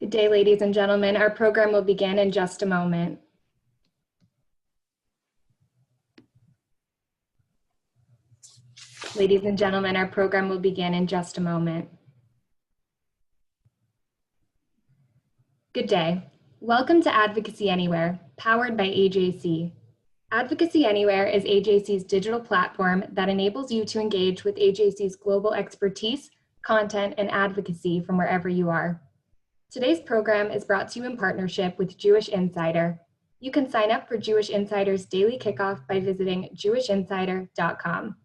Good day, ladies and gentlemen. Our program will begin in just a moment. Ladies and gentlemen, our program will begin in just a moment. Good day. Welcome to Advocacy Anywhere, powered by AJC. Advocacy Anywhere is AJC's digital platform that enables you to engage with AJC's global expertise, content, and advocacy from wherever you are. Today's program is brought to you in partnership with Jewish Insider. You can sign up for Jewish Insider's daily kickoff by visiting jewishinsider.com.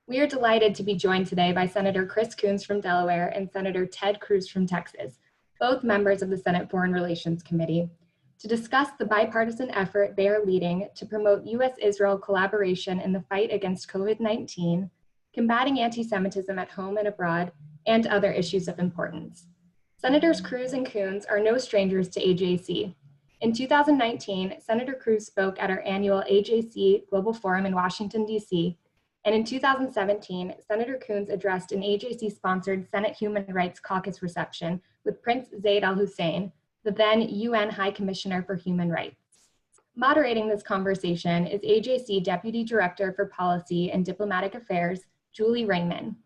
We are delighted to be joined today by Senator Chris Coons from Delaware and Senator Ted Cruz from Texas, both members of the Senate Foreign Relations Committee, to discuss the bipartisan effort they are leading to promote U.S. Israel collaboration in the fight against COVID-19, combating anti-Semitism at home and abroad, and other issues of importance. Senators Cruz and Coons are no strangers to AJC. In 2019, Senator Cruz spoke at our annual AJC Global Forum in Washington, D.C., and in 2017, Senator Coons addressed an AJC-sponsored Senate Human Rights Caucus reception with Prince Zaid al-Hussein, the then UN High Commissioner for Human Rights. Moderating this conversation is AJC Deputy Director for Policy and Diplomatic Affairs, Julie Ringman.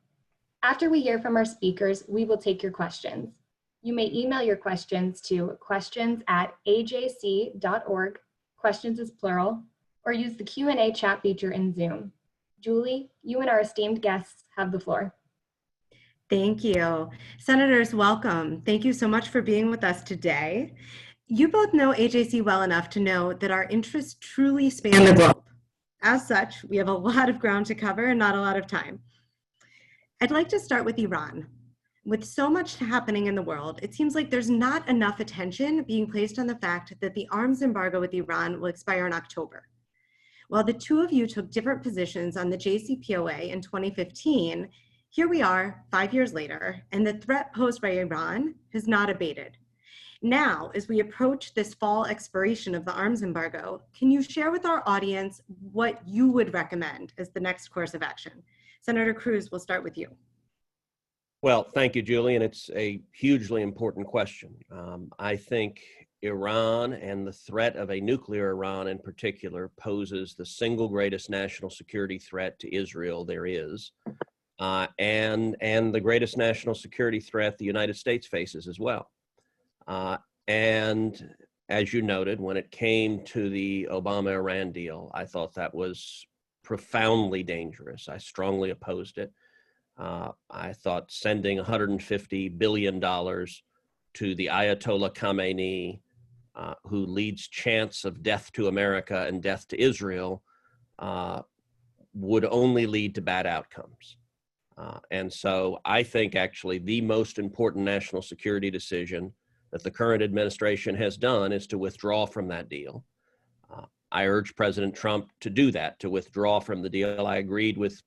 After we hear from our speakers, we will take your questions. You may email your questions to questions@ajc.org, questions is plural, or use the Q&A chat feature in Zoom. Julie, you and our esteemed guests have the floor. Thank you. Senators, welcome. Thank you so much for being with us today. You both know AJC well enough to know that our interests truly span the globe. As such, we have a lot of ground to cover and not a lot of time. I'd like to start with Iran. With so much happening in the world, it seems like there's not enough attention being placed on the fact that the arms embargo with Iran will expire in October. While the two of you took different positions on the JCPOA in 2015, here we are 5 years later, and the threat posed by Iran has not abated. Now, as we approach this fall expiration of the arms embargo, can you share with our audience what you would recommend as the next course of action? Senator Cruz, we'll start with you. Well, thank you, Julie, and it's a hugely important question. I think Iran and the threat of a nuclear Iran in particular poses the single greatest national security threat to Israel there is, and the greatest national security threat the United States faces as well. And as you noted, when it came to the Obama-Iran deal, I thought that was profoundly dangerous. I strongly opposed it. I thought sending $150 billion to the Ayatollah Khamenei, who leads chants of death to America and death to Israel, would only lead to bad outcomes. And so I think actually the most important national security decision that the current administration has done is to withdraw from that deal. I urge President Trump to do that, to withdraw from the deal. I agreed with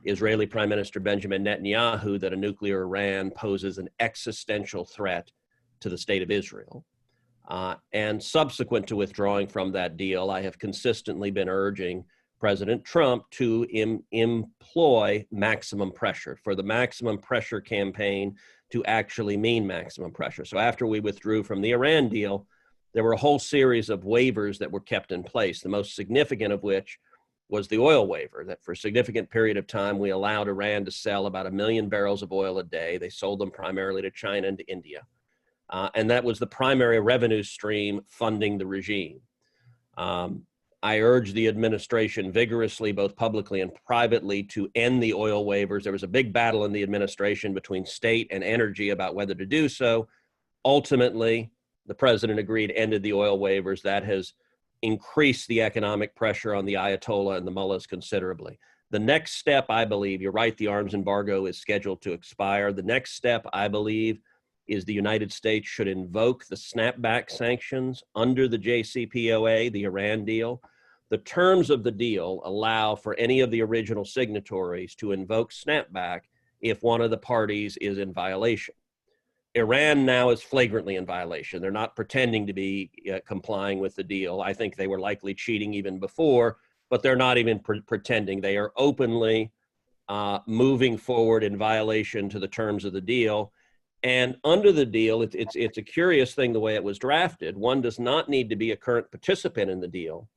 Israeli Prime Minister Benjamin Netanyahu that a nuclear Iran poses an existential threat to the state of Israel. And subsequent to withdrawing from that deal, I have consistently been urging President Trump to employ maximum pressure, for the maximum pressure campaign to actually mean maximum pressure. So after we withdrew from the Iran deal, there were a whole series of waivers that were kept in place, the most significant of which was the oil waiver, that for a significant period of time, we allowed Iran to sell about 1 million barrels of oil a day. They sold them primarily to China and to India. And that was the primary revenue stream funding the regime. I urged the administration vigorously, both publicly and privately, to end the oil waivers. There was a big battle in the administration between state and energy about whether to do so. Ultimately, the president agreed, ended the oil waivers. That has increase the economic pressure on the Ayatollah and the mullahs considerably. The next step, I believe, you're right, the arms embargo is scheduled to expire. The next step, I believe, is the United States should invoke the snapback sanctions under the JCPOA, the Iran deal. The terms of the deal allow for any of the original signatories to invoke snapback if one of the parties is in violation. Iran now is flagrantly in violation. They're not pretending to be complying with the deal. I think they were likely cheating even before, but they're not even pretending. They are openly moving forward in violation to the terms of the deal. And under the deal, it's a curious thing the way it was drafted. One does not need to be a current participant in the deal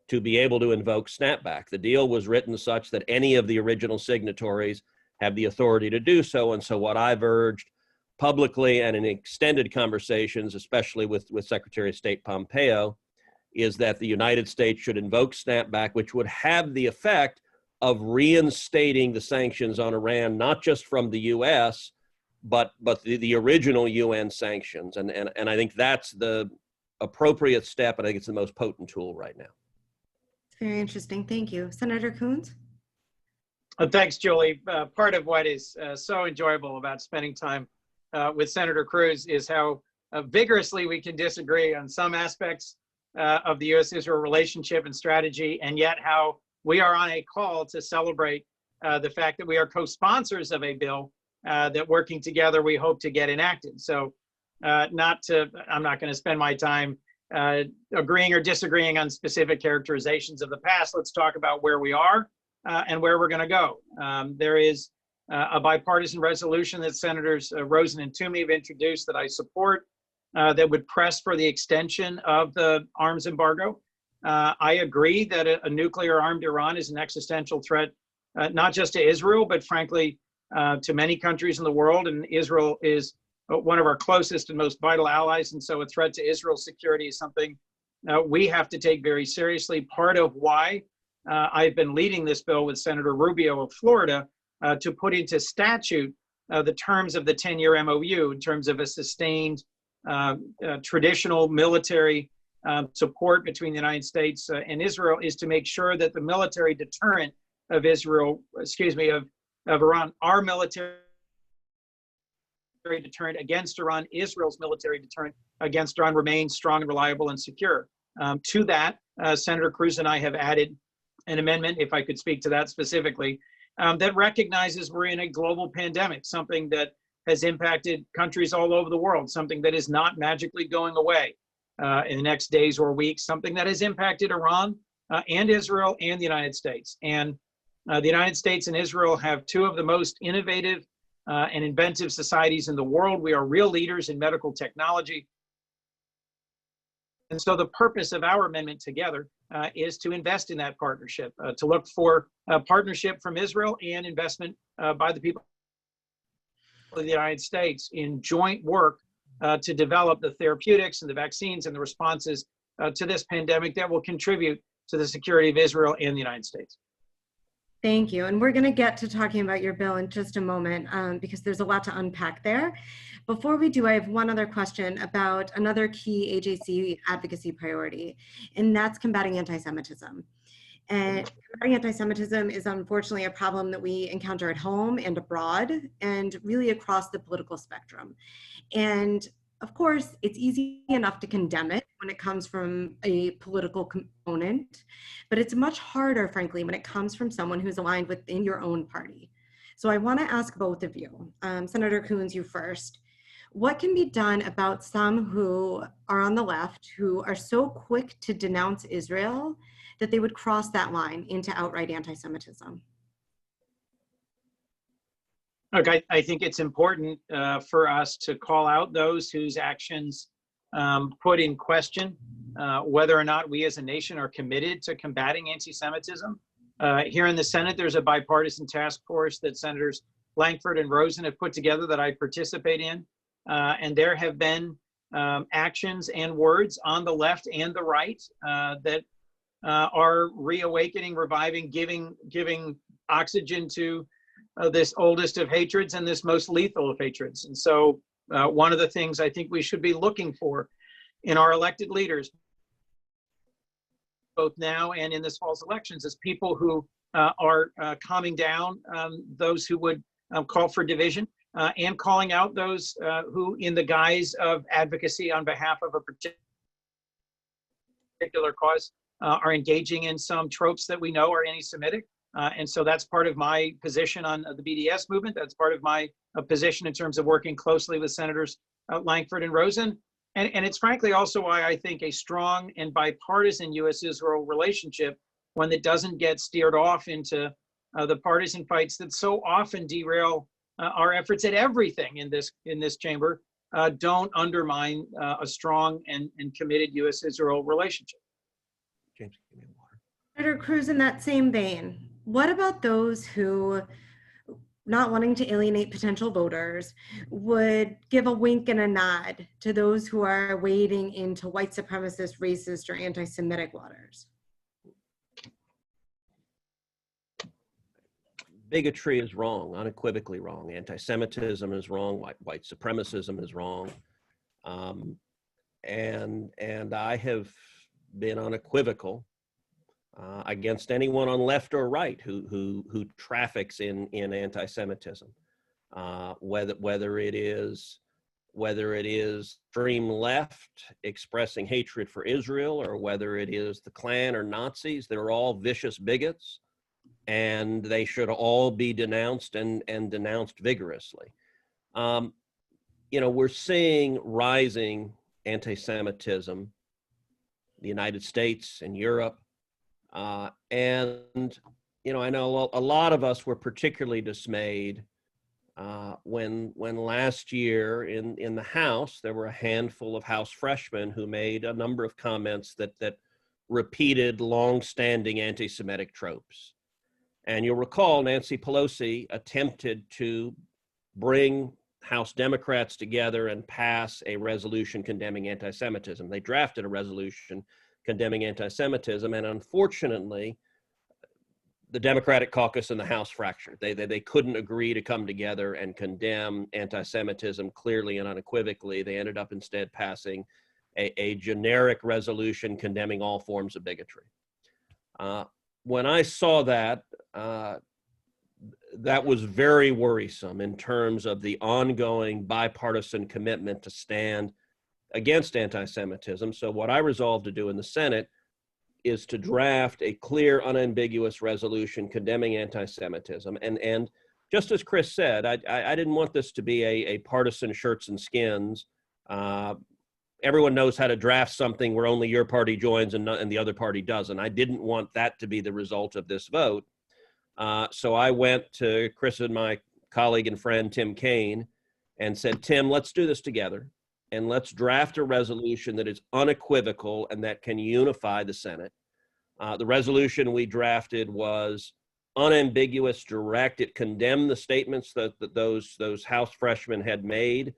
to be able to invoke snapback. The deal was written such that any of the original signatories have the authority to do so. And so what I've urged publicly and in extended conversations, especially with Secretary of State Pompeo, is that the United States should invoke snapback, which would have the effect of reinstating the sanctions on Iran, not just from the U.S., but the original UN sanctions. And I think that's the appropriate step, and I think it's the most potent tool right now. Very interesting. Thank you. Senator Coons? Thanks, Julie. Part of what is so enjoyable about spending time with Senator Cruz is how vigorously we can disagree on some aspects of the U.S. Israel relationship and strategy, and yet how we are on a call to celebrate the fact that we are co-sponsors of a bill that working together we hope to get enacted. So I'm not going to spend my time agreeing or disagreeing on specific characterizations of the past. Let's talk about where we are and where we're going to go. There is a bipartisan resolution that Senators Rosen and Toomey have introduced that I support that would press for the extension of the arms embargo. I agree that a nuclear armed Iran is an existential threat, not just to Israel, but frankly, to many countries in the world. And Israel is one of our closest and most vital allies. And so a threat to Israel's security is something we have to take very seriously. Part of why I've been leading this bill with Senator Rubio of Florida to put into statute the terms of the 10-year MOU in terms of a sustained traditional military support between the United States and Israel is to make sure that the military deterrent of Israel, of Iran, our military deterrent against Iran, Israel's military deterrent against Iran remains strong and reliable and secure. To that, Senator Cruz and I have added an amendment, if I could speak to that specifically, that recognizes we're in a global pandemic, something that has impacted countries all over the world, something that is not magically going away in the next days or weeks, something that has impacted Iran and Israel and the United States. And the United States and Israel have two of the most innovative and inventive societies in the world. We are real leaders in medical technology. And so the purpose of our amendment together is to invest in that partnership, to look for a partnership from Israel and investment by the people of the United States in joint work to develop the therapeutics and the vaccines and the responses to this pandemic that will contribute to the security of Israel and the United States. Thank you. And we're going to get to talking about your bill in just a moment because there's a lot to unpack there. Before we do, I have one other question about another key AJC advocacy priority, and that's combating anti-Semitism. And combating anti-Semitism is unfortunately a problem that we encounter at home and abroad and really across the political spectrum. And of course, it's easy enough to condemn it when it comes from a political component, but it's much harder, frankly, when it comes from someone who's aligned within your own party. So I want to ask both of you, Senator Coons, you first. What can be done about some who are on the left who are so quick to denounce Israel that they would cross that line into outright anti-Semitism? Look, I think it's important for us to call out those whose actions put in question whether or not we as a nation are committed to combating anti-Semitism. Here in the Senate, there's a bipartisan task force that Senators Lankford and Rosen have put together that I participate in. And there have been actions and words on the left and the right that are reawakening, reviving, giving oxygen to this oldest of hatreds and this most lethal of hatreds. And so one of the things I think we should be looking for in our elected leaders, both now and in this fall's elections, is people who are calming down those who would call for division and calling out those who, in the guise of advocacy on behalf of a particular cause, are engaging in some tropes that we know are anti-Semitic. And so that's part of my position on the BDS movement. That's part of my position in terms of working closely with Senators Lankford and Rosen. And it's frankly also why I think a strong and bipartisan U.S. Israel relationship, one that doesn't get steered off into the partisan fights that so often derail our efforts at everything in this chamber don't undermine a strong and committed U.S. Israel relationship. James, give me water. Senator Cruz, in that same vein, what about those who, not wanting to alienate potential voters, would give a wink and a nod to those who are wading into white supremacist, racist, or anti-Semitic waters? Bigotry is wrong, unequivocally wrong. Anti-Semitism is wrong. White supremacism is wrong. And I have been unequivocal against anyone on left or right who traffics in anti-Semitism, whether it is extreme left expressing hatred for Israel, or whether it is the Klan or Nazis. They're all vicious bigots, and they should all be denounced and denounced vigorously. We're seeing rising anti-Semitism in the United States and Europe. And I know a lot of us were particularly dismayed when last year in the House, there were a handful of House freshmen who made a number of comments that repeated long-standing anti-Semitic tropes. And you'll recall Nancy Pelosi attempted to bring House Democrats together and pass a resolution condemning anti-Semitism. They drafted a resolution condemning anti-Semitism, and unfortunately, the Democratic caucus in the House fractured. They couldn't agree to come together and condemn anti-Semitism clearly and unequivocally. They ended up instead passing a generic resolution condemning all forms of bigotry. When I saw that, that was very worrisome in terms of the ongoing bipartisan commitment to stand against anti-Semitism. So what I resolved to do in the Senate is to draft a clear, unambiguous resolution condemning anti-Semitism. And just as Chris said, I didn't want this to be a partisan shirts and skins. Everyone knows how to draft something where only your party joins and the other party doesn't. I didn't want that to be the result of this vote. So I went to Chris and my colleague and friend, Tim Kaine, and said, Tim, let's do this together. And let's draft a resolution that is unequivocal and that can unify the Senate. The resolution we drafted was unambiguous, direct. It condemned the statements that those House freshmen had made,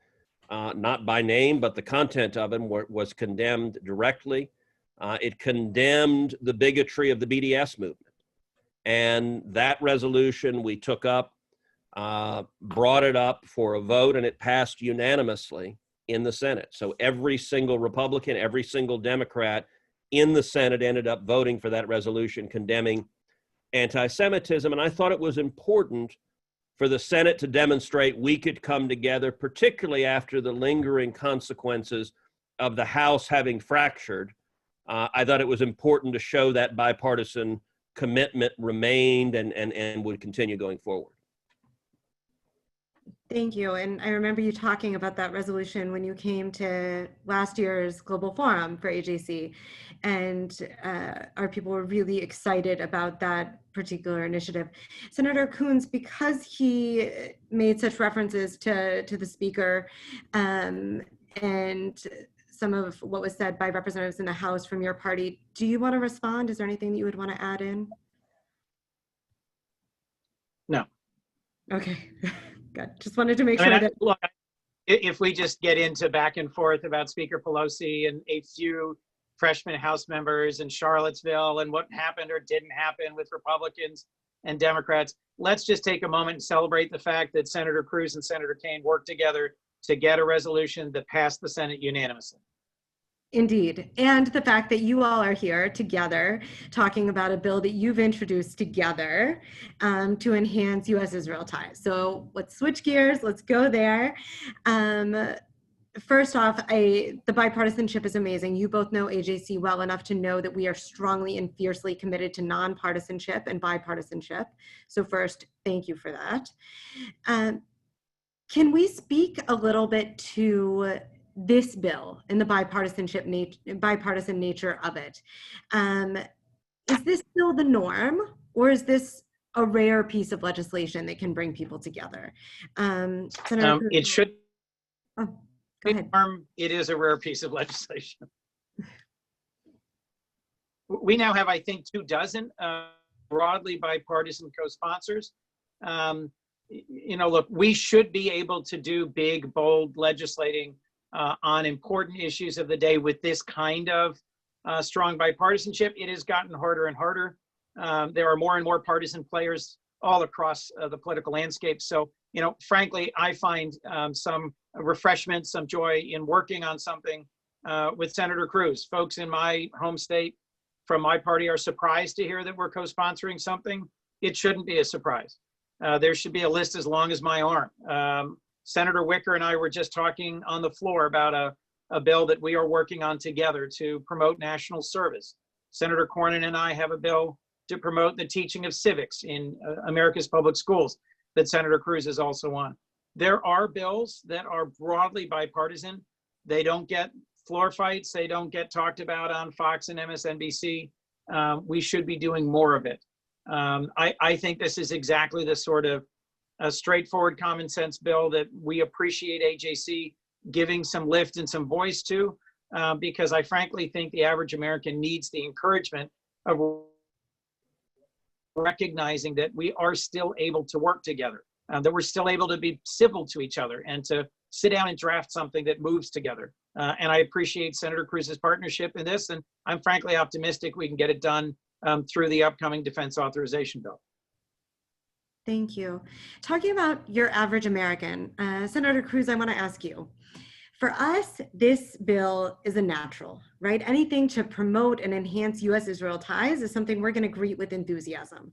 not by name, but the content of them was condemned directly. It condemned the bigotry of the BDS movement. And that resolution we took up, brought it up for a vote, and it passed unanimously in the Senate. So every single Republican, every single Democrat in the Senate ended up voting for that resolution condemning anti-Semitism. And I thought it was important for the Senate to demonstrate we could come together, particularly after the lingering consequences of the House having fractured. I thought it was important to show that bipartisan commitment remained and would continue going forward. Thank you. And I remember you talking about that resolution when you came to last year's Global Forum for AJC. And our people were really excited about that particular initiative. Senator Coons, because he made such references to the speaker and some of what was said by representatives in the House from your party, do you want to respond? Is there anything that you would want to add in? No. Okay. Good. Just wanted to make sure that. Look, if we just get into back and forth about Speaker Pelosi and a few freshman House members in Charlottesville and what happened or didn't happen with Republicans and Democrats, let's just take a moment and celebrate the fact that Senator Cruz and Senator Kaine worked together to get a resolution that passed the Senate unanimously. Indeed. And the fact that you all are here together talking about a bill that you've introduced together to enhance U.S. Israel ties. So let's switch gears. Let's go there. First off, the bipartisanship is amazing. You both know AJC well enough to know that we are strongly and fiercely committed to nonpartisanship and bipartisanship. So first, thank you for that. Can we speak a little bit to this bill and the bipartisan nature of it? Is this still the norm, or is this a rare piece of legislation that can bring people together. Senator Cruz, It should. oh, go ahead. It is a rare piece of legislation. We now have, I think, 24 broadly bipartisan co-sponsors. Look, we should be able to do big, bold legislating on important issues of the day with this kind of strong bipartisanship. It has gotten harder and harder. There are more and more partisan players all across the political landscape. So, frankly, I find some refreshment, some joy in working on something with Senator Cruz. Folks in my home state from my party are surprised to hear that we're co-sponsoring something. It shouldn't be a surprise. There should be a list as long as my arm. Senator Wicker and I were just talking on the floor about a bill that we are working on together to promote national service. Senator Cornyn and I have a bill to promote the teaching of civics in America's public schools that Senator Cruz is also on. There are bills that are broadly bipartisan. They don't get floor fights. They don't get talked about on Fox and MSNBC. We should be doing more of it. I think this is exactly the sort of straightforward common sense bill that we appreciate AJC giving some lift and some voice to, because I frankly think the average American needs the encouragement of recognizing that we are still able to work together, that we're still able to be civil to each other and to sit down and draft something that moves together. And I appreciate Senator Cruz's partnership in this, and I'm frankly optimistic we can get it done through the upcoming defense authorization bill. Thank you. Talking about your average American, Senator Cruz, I want to ask you, for us, this bill is a natural, right? Anything to promote and enhance U.S. Israel ties is something we're going to greet with enthusiasm.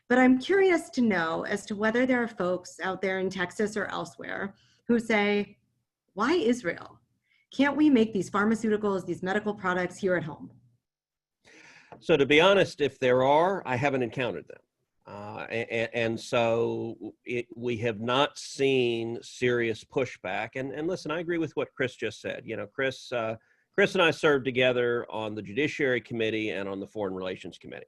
But I'm curious to know as to whether there are folks out there in Texas or elsewhere who say, why Israel? Can't we make these pharmaceuticals, these medical products here at home? So to be honest, if there are, I haven't encountered them. So we have not seen serious pushback. And listen, I agree with what Chris just said. Chris and I served together on the Judiciary Committee and on the Foreign Relations Committee.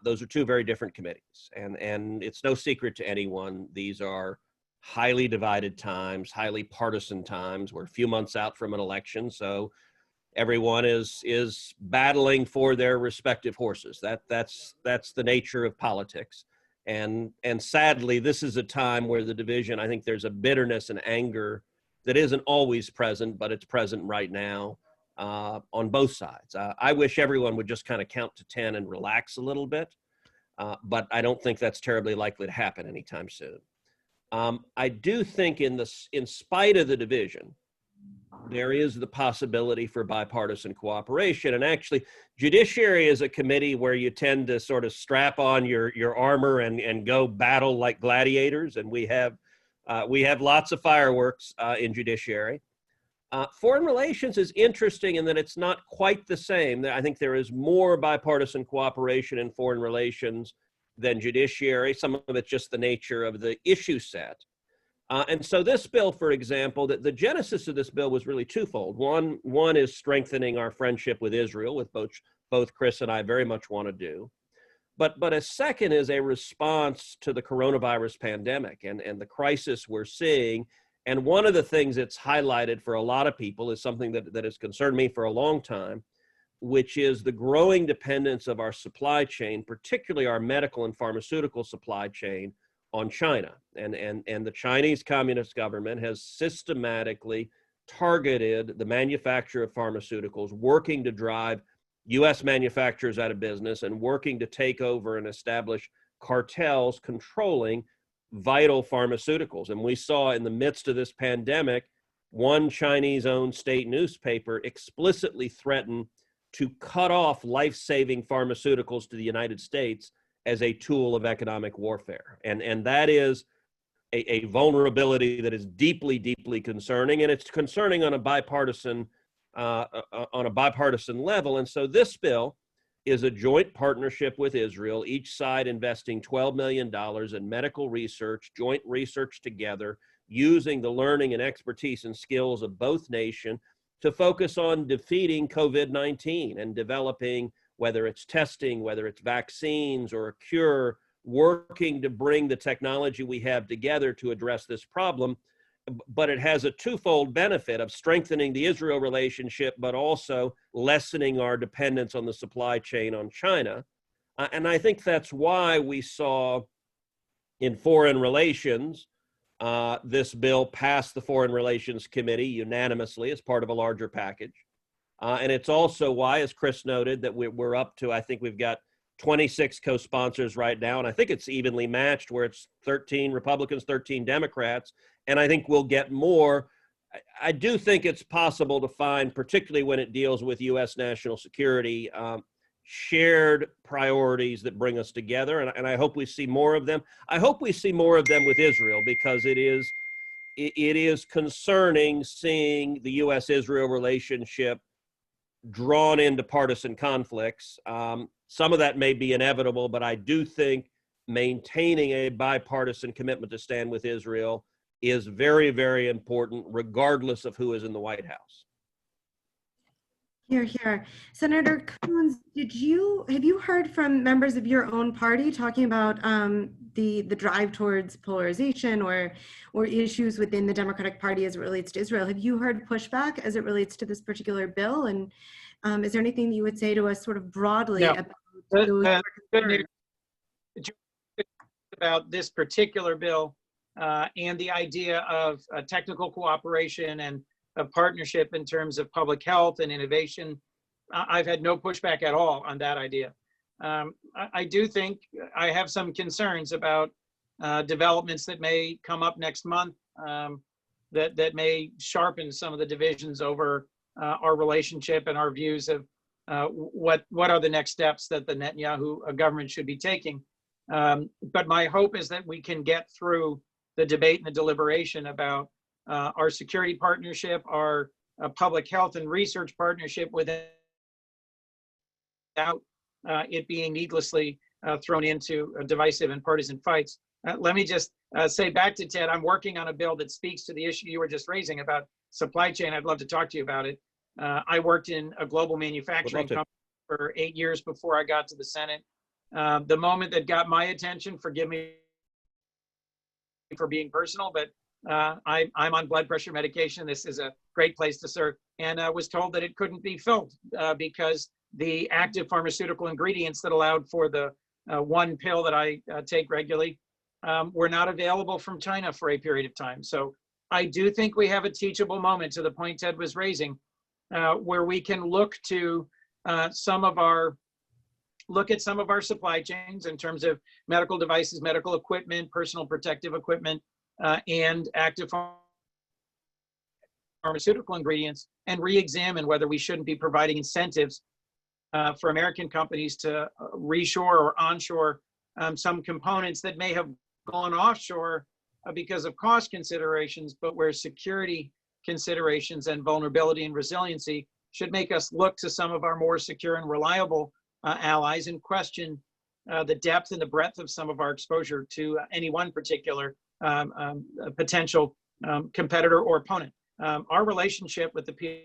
Those are two very different committees. And it's no secret to anyone, these are highly divided times, highly partisan times. We're a few months out from an election, so everyone is battling for their respective horses. That's the nature of politics. And sadly, this is a time where the division, I think there's a bitterness and anger that isn't always present, but it's present right now on both sides. I wish everyone would just kind of count to 10 and relax a little bit, but I don't think that's terribly likely to happen anytime soon. I do think in spite of the division, there is the possibility for bipartisan cooperation. And actually, Judiciary is a committee where you tend to sort of strap on your armor and go battle like gladiators. And we have lots of fireworks in Judiciary. Foreign Relations is interesting in that it's not quite the same. I think there is more bipartisan cooperation in Foreign Relations than Judiciary. Some of it's just the nature of the issue set. And so this bill, for example, the genesis of this bill was really twofold. One is strengthening our friendship with Israel, with both Chris and I very much want to do. But a second is a response to the coronavirus pandemic and the crisis we're seeing. And one of the things that's highlighted for a lot of people is something that has concerned me for a long time, which is the growing dependence of our supply chain, particularly our medical and pharmaceutical supply chain, on China. And the Chinese Communist government has systematically targeted the manufacture of pharmaceuticals, working to drive U.S. manufacturers out of business and working to take over and establish cartels controlling vital pharmaceuticals. And we saw in the midst of this pandemic, one Chinese-owned state newspaper explicitly threaten to cut off life-saving pharmaceuticals to the United States as a tool of economic warfare. And that is a vulnerability that is deeply, deeply concerning, and it's concerning on a bipartisan level. And so this bill is a joint partnership with Israel, each side investing $12 million in medical research, joint research together, using the learning and expertise and skills of both nations to focus on defeating COVID-19 and developing, whether it's testing, whether it's vaccines or a cure working to bring the technology we have together to address this problem. But it has a twofold benefit of strengthening the Israel relationship, but also lessening our dependence on the supply chain on China. And I think that's why we saw in foreign relations, this bill passed the Foreign Relations Committee unanimously as part of a larger package. And it's also why, as Chris noted, that we're up to, I think we've got 26 co-sponsors right now, and I think it's evenly matched where it's 13 Republicans, 13 Democrats, and I think we'll get more. I do think it's possible to find, particularly when it deals with U.S. national security, shared priorities that bring us together, and I hope we see more of them. I hope we see more of them with Israel, because it is concerning seeing the U.S.-Israel relationship drawn into partisan conflicts. Some of that may be inevitable, but I do think maintaining a bipartisan commitment to stand with Israel is very, very important, regardless of who is in the White House. Here, here. Senator Coons, have you heard from members of your own party talking about the drive towards polarization or issues within the Democratic Party as it relates to Israel? Have you heard pushback as it relates to this particular bill? And is there anything that you would say to us sort of broadly about those good news about this particular bill and the idea of technical cooperation and a partnership in terms of public health and innovation? I've had no pushback at all on that idea. I do think I have some concerns about developments that may come up next month that may sharpen some of the divisions over our relationship and our views of what are the next steps that the Netanyahu government should be taking. But my hope is that we can get through the debate and the deliberation about our security partnership, our public health and research partnership without it being needlessly thrown into divisive and partisan fights. Let me just say back to Ted, I'm working on a bill that speaks to the issue you were just raising about supply chain. I'd love to talk to you about it. I worked in a global manufacturing company for 8 years before I got to the Senate. The moment that got my attention, forgive me for being personal, but I'm on blood pressure medication. This is a great place to serve. And I was told that it couldn't be filled because the active pharmaceutical ingredients that allowed for the one pill that I take regularly were not available from China for a period of time. So I do think we have a teachable moment, to the point Ted was raising, where we can look to some of our supply chains in terms of medical devices, medical equipment, personal protective equipment, and active pharmaceutical ingredients, and re-examine whether we shouldn't be providing incentives for American companies to reshore or onshore some components that may have gone offshore because of cost considerations, but where security considerations and vulnerability and resiliency should make us look to some of our more secure and reliable allies and question the depth and the breadth of some of our exposure to any one particular potential competitor or opponent. Our relationship with the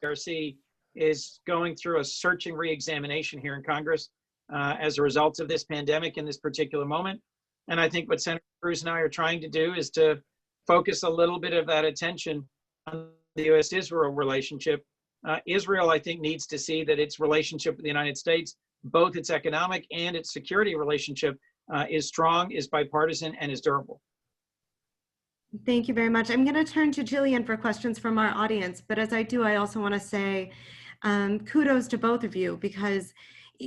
PRC is going through a searching re-examination here in Congress as a result of this pandemic in this particular moment. And I think what Senator Cruz and I are trying to do is to focus a little bit of that attention on the U.S. Israel relationship. Israel, I think, needs to see that its relationship with the United States, both its economic and its security relationship, is strong, is bipartisan, and is durable. Thank you very much. I'm going to turn to Jillian for questions from our audience. But as I do, I also want to say kudos to both of you, because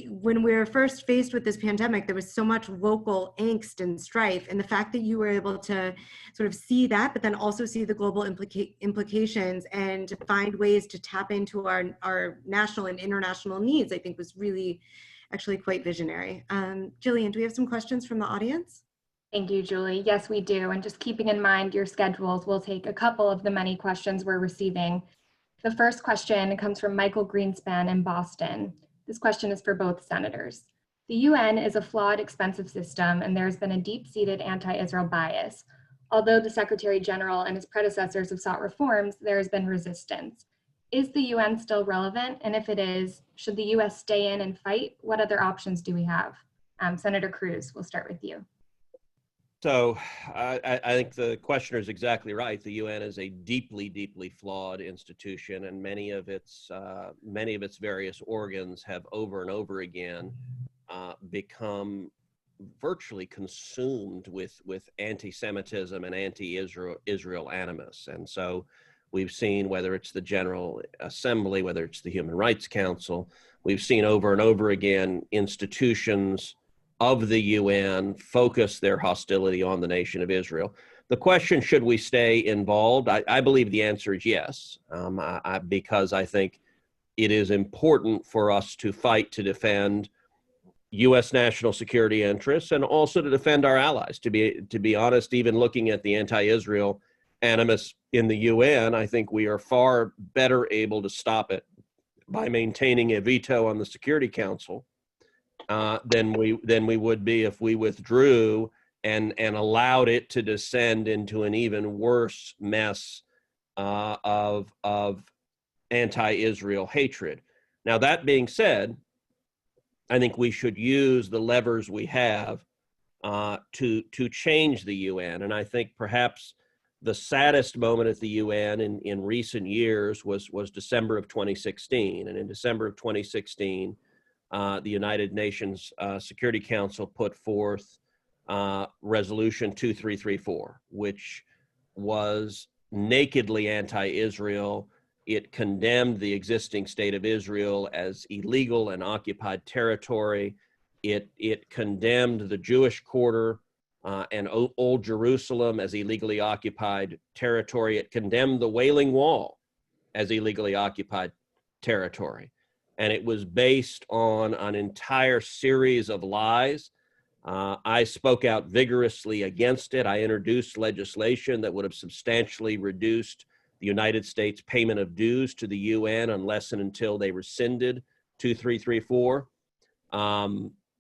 when we were first faced with this pandemic, there was so much local angst and strife, and the fact that you were able to sort of see that, but then also see the global implications and find ways to tap into our national and international needs, I think was really actually quite visionary. Jillian, do we have some questions from the audience? Thank you, Julie. Yes, we do. And just keeping in mind your schedules, we'll take a couple of the many questions we're receiving. The first question comes from Michael Greenspan in Boston. This question is for both senators. The UN is a flawed, expensive system, and there has been a deep-seated anti-Israel bias. Although the Secretary General and his predecessors have sought reforms, there has been resistance. Is the UN still relevant? And if it is, should the US stay in and fight? What other options do we have? Senator Cruz, we'll start with you. So I think the questioner is exactly right. The UN is a deeply, deeply flawed institution, and many of its various organs have over and over again become virtually consumed with anti-Semitism and anti-Israel animus. And so we've seen, whether it's the General Assembly, whether it's the Human Rights Council, we've seen over and over again institutions of the UN focus their hostility on the nation of Israel. The question, should we stay involved? I believe the answer is yes, because I think it is important for us to fight to defend U.S. national security interests and also to defend our allies. To be honest, even looking at the anti-Israel animus in the UN, I think we are far better able to stop it by maintaining a veto on the Security Council than we would be if we withdrew and allowed it to descend into an even worse mess of anti-Israel hatred. Now, that being said, I think we should use the levers we have to change the UN. And I think perhaps the saddest moment at the UN in recent years was December of 2016. And in December of 2016, the United Nations Security Council put forth Resolution 2334, which was nakedly anti-Israel. It condemned the existing state of Israel as illegal and occupied territory. It condemned the Jewish quarter and Old Jerusalem as illegally occupied territory. It condemned the Wailing Wall as illegally occupied territory. And it was based on an entire series of lies. I spoke out vigorously against it. I introduced legislation that would have substantially reduced the United States payment of dues to the UN unless and until they rescinded 2334.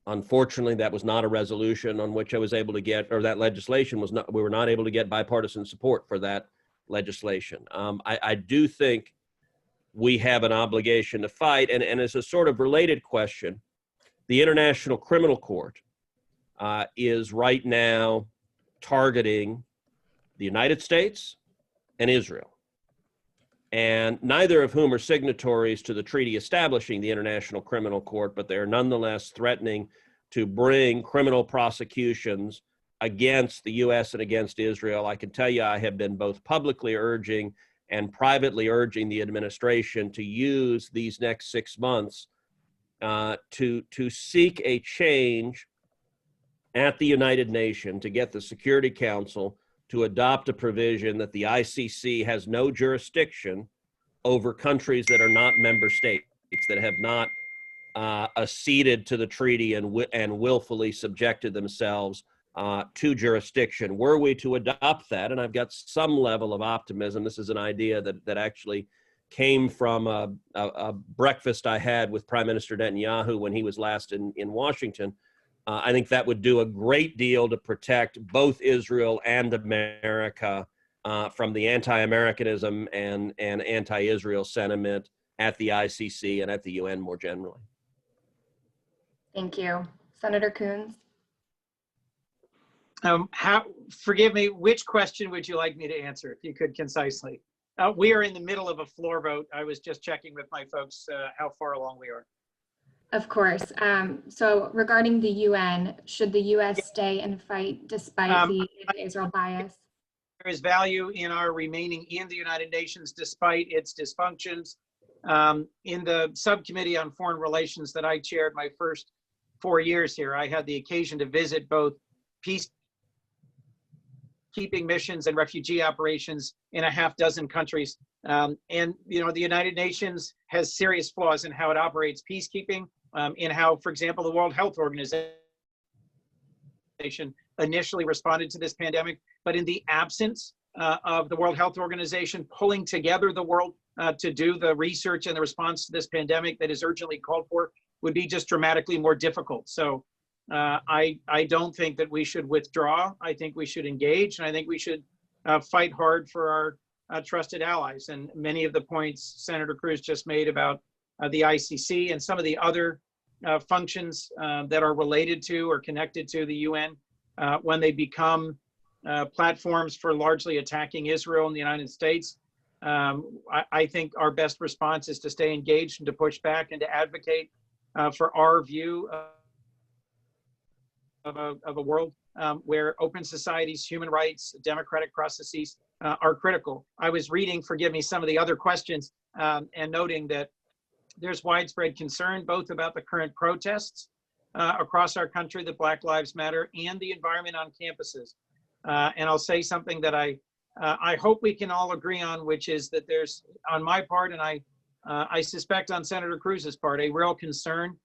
Unfortunately, that was not a resolution on which I was able to get, or that legislation was not, we were not able to get bipartisan support for that legislation. I do think we have an obligation to fight, and as a sort of related question, the International Criminal Court is right now targeting the United States and Israel, and neither of whom are signatories to the treaty establishing the International Criminal Court, but they are nonetheless threatening to bring criminal prosecutions against the U.S. and against Israel. I can tell you I have been both publicly urging and privately urging the administration to use these next 6 months to seek a change at the United Nations to get the Security Council to adopt a provision that the ICC has no jurisdiction over countries that are not member states, that have not acceded to the treaty and willfully subjected themselves to jurisdiction. Were we to adopt that, and I've got some level of optimism, this is an idea that actually came from a breakfast I had with Prime Minister Netanyahu when he was last in Washington. I think that would do a great deal to protect both Israel and America from the anti-Americanism and anti-Israel sentiment at the ICC and at the UN more generally. Thank you. Senator Coons? Forgive me, which question would you like me to answer, if you could concisely? We are in the middle of a floor vote. I was just checking with my folks how far along we are. Of course. So regarding the UN, should the U.S. stay and fight despite the anti-Israel bias? There is value in our remaining in the United Nations despite its dysfunctions. In the subcommittee on foreign relations that I chaired my first 4 years here, I had the occasion to visit both peacekeeping missions and refugee operations in a half dozen countries. And the United Nations has serious flaws in how it operates peacekeeping, in how, for example, the World Health Organization initially responded to this pandemic, but in the absence of the World Health Organization pulling together the world to do the research and the response to this pandemic that is urgently called for, would be just dramatically more difficult. So I don't think that we should withdraw. I think we should engage, and I think we should fight hard for our trusted allies. And many of the points Senator Cruz just made about the ICC and some of the other functions that are related to or connected to the UN, when they become platforms for largely attacking Israel and the United States, I think our best response is to stay engaged and to push back and to advocate for our view of a world where open societies, human rights, democratic processes are critical. I was reading, forgive me, some of the other questions and noting that there's widespread concern both about the current protests across our country, the Black Lives Matter, and the environment on campuses. And I'll say something that I hope we can all agree on, which is that there's, on my part, and I suspect on Senator Cruz's part, a real concern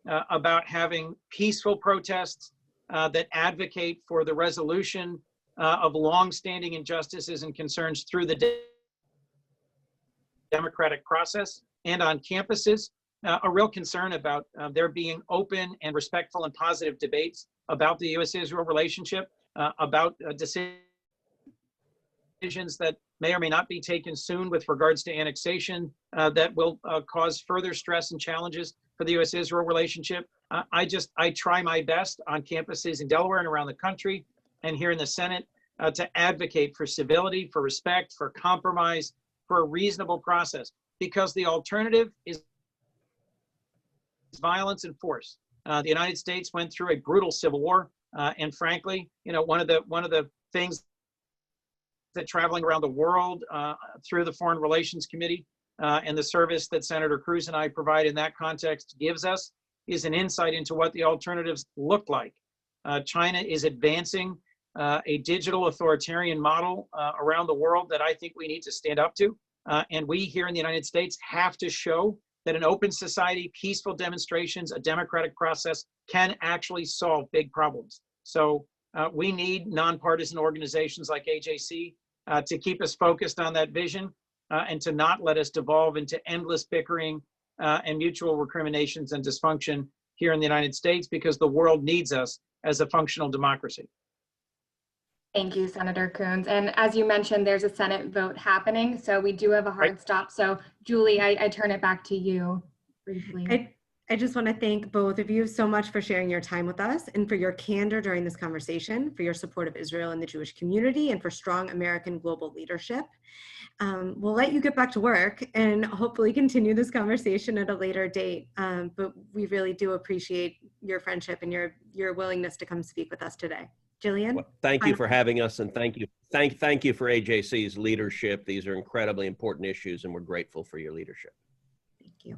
about having peaceful protests that advocate for the resolution of longstanding injustices and concerns through the democratic process and on campuses. A real concern about there being open and respectful and positive debates about the U.S. Israel relationship, about decisions that may or may not be taken soon with regards to annexation that will cause further stress and challenges for the U.S. Israel relationship. I try my best on campuses in Delaware and around the country and here in the Senate to advocate for civility, for respect, for compromise, for a reasonable process, because the alternative is violence and force. The United States went through a brutal civil war, and frankly, one of the things that traveling around the world through the Foreign Relations Committee and the service that Senator Cruz and I provide in that context gives us is an insight into what the alternatives look like. China is advancing a digital authoritarian model around the world that I think we need to stand up to. And we here in the United States have to show that an open society, peaceful demonstrations, a democratic process can actually solve big problems. So we need nonpartisan organizations like AJC to keep us focused on that vision and to not let us devolve into endless bickering and mutual recriminations and dysfunction here in the United States, because the world needs us as a functional democracy. Thank you, Senator Coons. And as you mentioned, there's a Senate vote happening, so we do have a hard stop. So Julie, I turn it back to you briefly. I just want to thank both of you so much for sharing your time with us and for your candor during this conversation, for your support of Israel and the Jewish community, and for strong American global leadership. We'll let you get back to work and hopefully continue this conversation at a later date. But we really do appreciate your friendship and your willingness to come speak with us today. Jillian? Well, thank you for having us, and thank you for AJC's leadership. These are incredibly important issues, and we're grateful for your leadership. Thank you.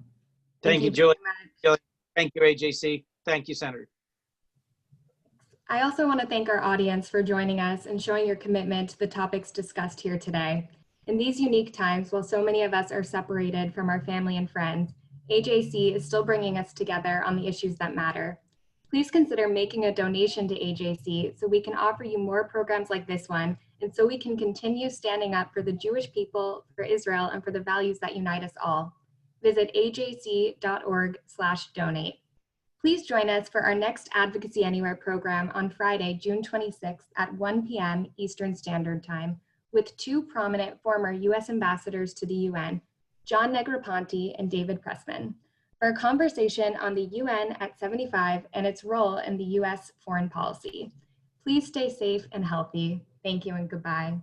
Thank you, Julie. Thank you, AJC. Thank you, Senator. I also want to thank our audience for joining us and showing your commitment to the topics discussed here today. In these unique times, while so many of us are separated from our family and friends, AJC is still bringing us together on the issues that matter. Please consider making a donation to AJC so we can offer you more programs like this one, and so we can continue standing up for the Jewish people, for Israel, and for the values that unite us all. Visit ajc.org/donate. Please join us for our next Advocacy Anywhere program on Friday, June 26th at 1 p.m. Eastern Standard Time with two prominent former U.S. ambassadors to the UN, John Negroponte and David Pressman, for a conversation on the UN at 75 and its role in the U.S. foreign policy. Please stay safe and healthy. Thank you and goodbye.